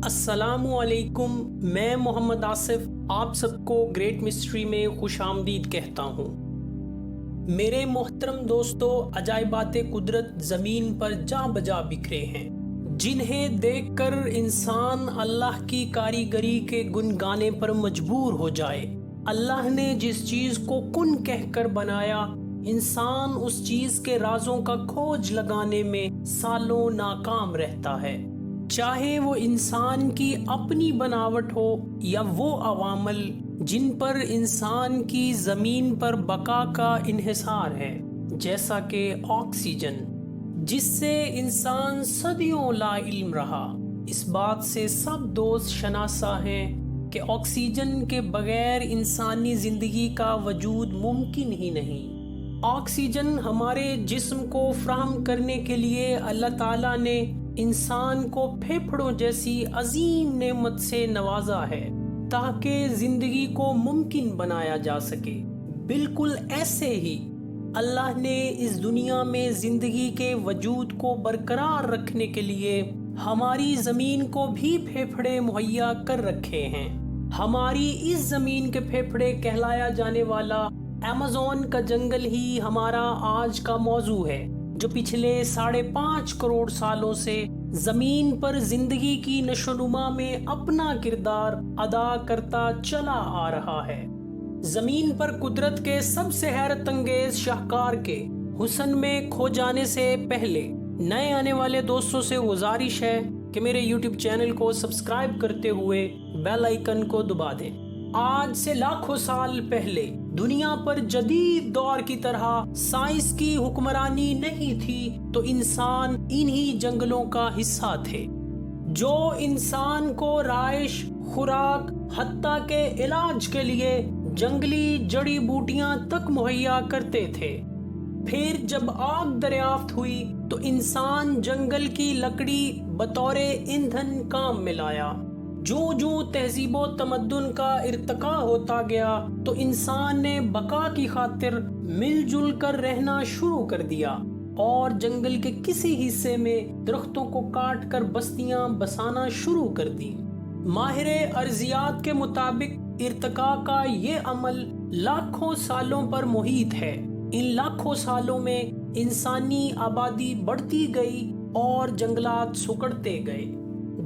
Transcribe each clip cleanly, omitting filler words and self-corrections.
السلام علیکم، میں محمد آصف آپ سب کو گریٹ مسٹری میں خوش آمدید کہتا ہوں۔ میرے محترم دوستو، عجائبات قدرت زمین پر جاں بجا بکھرے ہیں، جنہیں دیکھ کر انسان اللہ کی کاریگری کے گن گانے پر مجبور ہو جائے۔ اللہ نے جس چیز کو کن کہہ کر بنایا، انسان اس چیز کے رازوں کا کھوج لگانے میں سالوں ناکام رہتا ہے، چاہے وہ انسان کی اپنی بناوٹ ہو یا وہ عوامل جن پر انسان کی زمین پر بقا کا انحصار ہے، جیسا کہ آکسیجن، جس سے انسان صدیوں لا علم رہا۔ اس بات سے سب دوست شناسا ہیں کہ آکسیجن کے بغیر انسانی زندگی کا وجود ممکن ہی نہیں۔ آکسیجن ہمارے جسم کو فراہم کرنے کے لیے اللہ تعالیٰ نے انسان کو پھیپھڑوں جیسی عظیم نعمت سے نوازا ہے تاکہ زندگی کو ممکن بنایا جا سکے۔ بالکل ایسے ہی اللہ نے اس دنیا میں زندگی کے وجود کو برقرار رکھنے کے لیے ہماری زمین کو بھی پھیپھڑے مہیا کر رکھے ہیں۔ ہماری اس زمین کے پھیپھڑے کہلایا جانے والا ایمیزون کا جنگل ہی ہمارا آج کا موضوع ہے، جو پچھلے 5.5 کروڑ سالوں سے زمین پر زندگی کی نشوونما میں اپنا کردار ادا کرتا چلا آ رہا ہے۔ زمین پر قدرت کے سب سے حیرت انگیز شاہکار کے حسن میں کھو جانے سے پہلے نئے آنے والے دوستوں سے گزارش ہے کہ میرے یوٹیوب چینل کو سبسکرائب کرتے ہوئے بیل آئیکن کو دبا دیں۔ آج سے لاکھوں سال پہلے دنیا پر جدید دور کی طرح سائنس کی حکمرانی نہیں تھی تو انسان انہی جنگلوں کا حصہ تھے، جو انسان کو رہائش، خوراک، حتیٰ کہ علاج کے لیے جنگلی جڑی بوٹیاں تک مہیا کرتے تھے۔ پھر جب آگ دریافت ہوئی تو انسان جنگل کی لکڑی بطور ایندھن کام میں لایا۔ جو تہذیب و تمدن کا ارتقاء ہوتا گیا تو انسان نے بقا کی خاطر مل جل کر رہنا شروع کر دیا اور جنگل کے کسی حصے میں درختوں کو کاٹ کر بستیاں بسانا شروع کر دی۔ ماہر ارضیات کے مطابق ارتقاء کا یہ عمل لاکھوں سالوں پر محیط ہے۔ ان لاکھوں سالوں میں انسانی آبادی بڑھتی گئی اور جنگلات سکڑتے گئے۔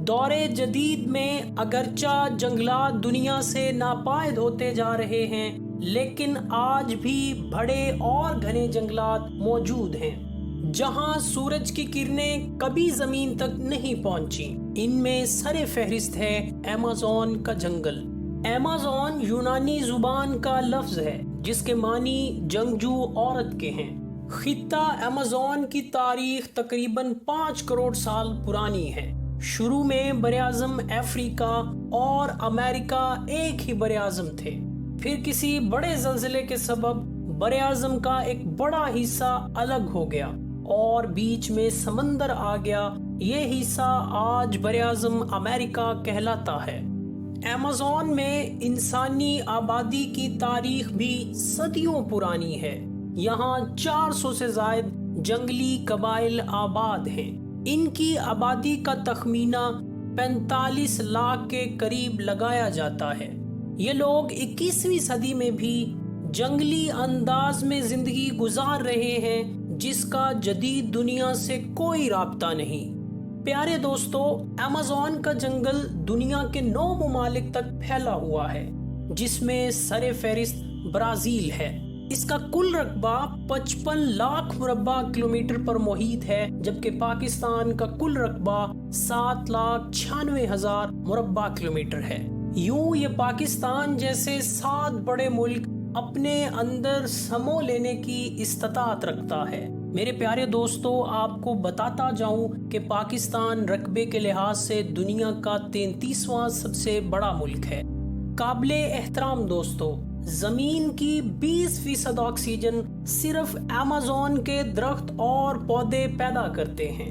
دور جدید میں اگرچہ جنگلات دنیا سے ناپائید ہوتے جا رہے ہیں، لیکن آج بھی بڑے اور گھنے جنگلات موجود ہیں جہاں سورج کی کرنیں کبھی زمین تک نہیں پہنچی۔ ان میں سر فہرست ہے ایمیزون کا جنگل۔ ایمیزون یونانی زبان کا لفظ ہے جس کے معنی جنگجو عورت کے ہیں۔ خطہ ایمیزون کی تاریخ تقریباً 5 کروڑ سال پرانی ہے۔ شروع میں براعظم افریقہ اور امریکہ ایک ہی براعظم تھے، پھر کسی بڑے زلزلے کے سبب براعظم کا ایک بڑا حصہ الگ ہو گیا اور بیچ میں سمندر آ گیا۔ یہ حصہ آج براعظم امریکہ کہلاتا ہے۔ ایمیزون میں انسانی آبادی کی تاریخ بھی صدیوں پرانی ہے۔ یہاں 400 سے زائد جنگلی قبائل آباد ہیں۔ ان کی آبادی کا تخمینہ 45 لاکھ کے قریب لگایا جاتا ہے۔ یہ لوگ 21ویں صدی میں بھی جنگلی انداز میں زندگی گزار رہے ہیں، جس کا جدید دنیا سے کوئی رابطہ نہیں۔ پیارے دوستو، ایمیزون کا جنگل دنیا کے 9 ممالک تک پھیلا ہوا ہے، جس میں سر فہرست برازیل ہے۔ اس کا کل رقبہ 55 لاکھ مربع کلومیٹر پر محیط ہے، جبکہ پاکستان کا کل رقبہ 7,96,000 مربع کلومیٹر ہے۔ یوں یہ پاکستان جیسے 7 بڑے ملک اپنے اندر سمو لینے کی استطاعت رکھتا ہے۔ میرے پیارے دوستو، آپ کو بتاتا جاؤں کہ پاکستان رقبے کے لحاظ سے دنیا کا 33واں سب سے بڑا ملک ہے۔ قابل احترام دوستو، زمین کی 20% آکسیجن صرف ایمیزون کے درخت اور پودے پیدا کرتے ہیں،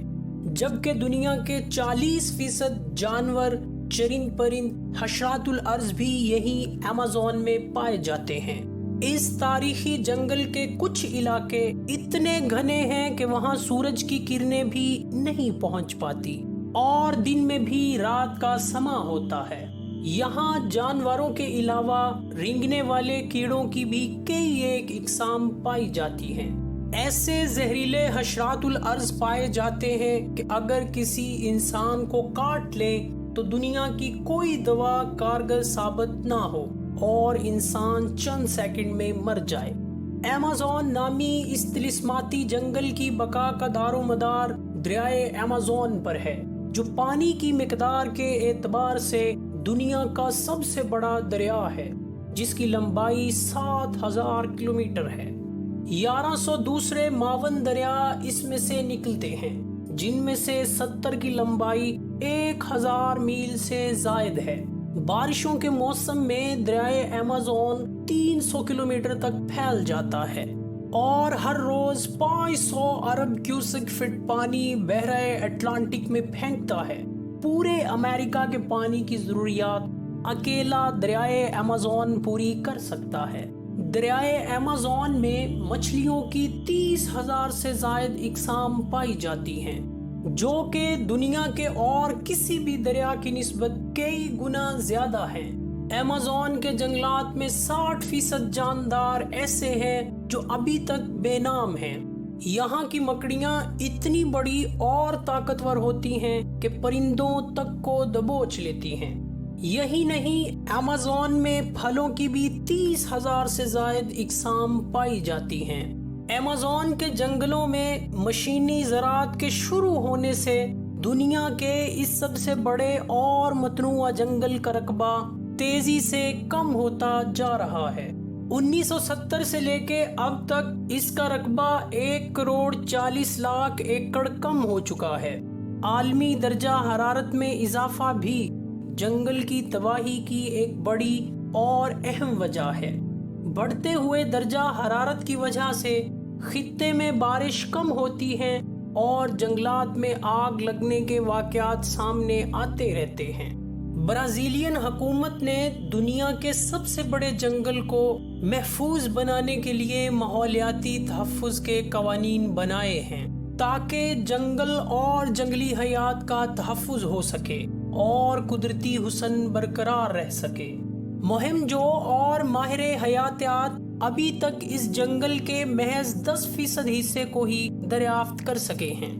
جبکہ دنیا کے 40% جانور، چرند پرند، حشرات الارض بھی یہی ایمیزون میں پائے جاتے ہیں۔ اس تاریخی جنگل کے کچھ علاقے اتنے گھنے ہیں کہ وہاں سورج کی کرنیں بھی نہیں پہنچ پاتی۔ اور دن میں بھی رات کا سما ہوتا ہے۔ یہاں جانوروں کے علاوہ رینگنے والے کیڑوں کی بھی کئی ایک اقسام پائی جاتی ہیں۔ ایسے زہریلے حشرات الارض پائے جاتے ہیں کہ اگر کسی انسان کو کاٹ لے تو دنیا کی کوئی دوا کارگر ثابت نہ ہو اور انسان چند سیکنڈ میں مر جائے۔ ایمیزون نامی اس طلسماتی جنگل کی بقا کا دار و مدار دریائے ایمیزون پر ہے، جو پانی کی مقدار کے اعتبار سے دنیا کا سب سے بڑا دریا ہے، جس کی لمبائی 7000 کلومیٹر ہے۔ 1100 دوسرے معاون دریا اس میں سے نکلتے ہیں، جن میں سے 70 کی لمبائی 1000 میل سے زائد ہے۔ بارشوں کے موسم میں دریائے ایمیزون 300 کلومیٹر تک پھیل جاتا ہے اور ہر روز 500 ارب کیوسک فٹ پانی بحیرہ اٹلانٹک میں پھینکتا ہے۔ پورے امریکہ کے پانی کی ضروریات اکیلا دریائے ایمیزون پوری کر سکتا ہے۔ دریائے ایمیزون میں مچھلیوں کی 30,000 سے زائد اقسام پائی جاتی ہیں، جو کہ دنیا کے اور کسی بھی دریا کی نسبت کئی گنا زیادہ ہیں۔ ایمیزون کے جنگلات میں 60% جاندار ایسے ہیں جو ابھی تک بے نام ہیں۔ یہاں کی مکڑیاں اتنی بڑی اور طاقتور ہوتی ہیں کہ پرندوں تک کو دبوچ لیتی ہیں۔ یہی نہیں، ایمیزون میں پھلوں کی بھی 30,000 سے زائد اقسام پائی جاتی ہیں۔ ایمیزون کے جنگلوں میں مشینی زراعت کے شروع ہونے سے دنیا کے اس سب سے بڑے اور متنوع جنگل کا رقبہ تیزی سے کم ہوتا جا رہا ہے۔ 1970 سے لے کے اب تک اس کا رقبہ 1,40,00,000 ایکڑ کم ہو چکا ہے۔ عالمی درجہ حرارت میں اضافہ بھی جنگل کی تباہی کی ایک بڑی اور اہم وجہ ہے۔ بڑھتے ہوئے درجہ حرارت کی وجہ سے خطے میں بارش کم ہوتی ہے اور جنگلات میں آگ لگنے کے واقعات سامنے آتے رہتے ہیں۔ برازیلین حکومت نے دنیا کے سب سے بڑے جنگل کو محفوظ بنانے کے لیے ماحولیاتی تحفظ کے قوانین بنائے ہیں تاکہ جنگل اور جنگلی حیات کا تحفظ ہو سکے اور قدرتی حسن برقرار رہ سکے۔ مہم جو اور ماہر حیاتیات ابھی تک اس جنگل کے محض 10% حصے کو ہی دریافت کر سکے ہیں۔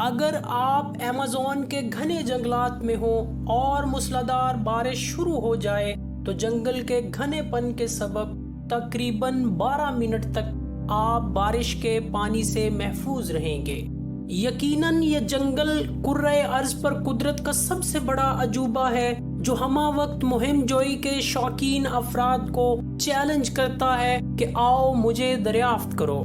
اگر آپ ایمیزون کے گھنے جنگلات میں ہوں اور موسلادھار بارش شروع ہو جائے تو جنگل کے گھنے پن کے سبب تقریباً 12 منٹ تک آپ بارش کے پانی سے محفوظ رہیں گے۔ یقیناً یہ جنگل کرۂ ارض پر قدرت کا سب سے بڑا عجوبہ ہے، جو ہمہ وقت مہم جوئی کے شوقین افراد کو چیلنج کرتا ہے کہ آؤ مجھے دریافت کرو۔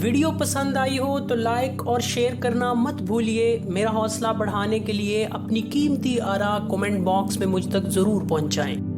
ویڈیو پسند آئی ہو تو لائک اور شیئر کرنا مت بھولیے۔ میرا حوصلہ بڑھانے کے لیے اپنی قیمتی آراء کمنٹ باکس میں مجھ تک ضرور پہنچائیں۔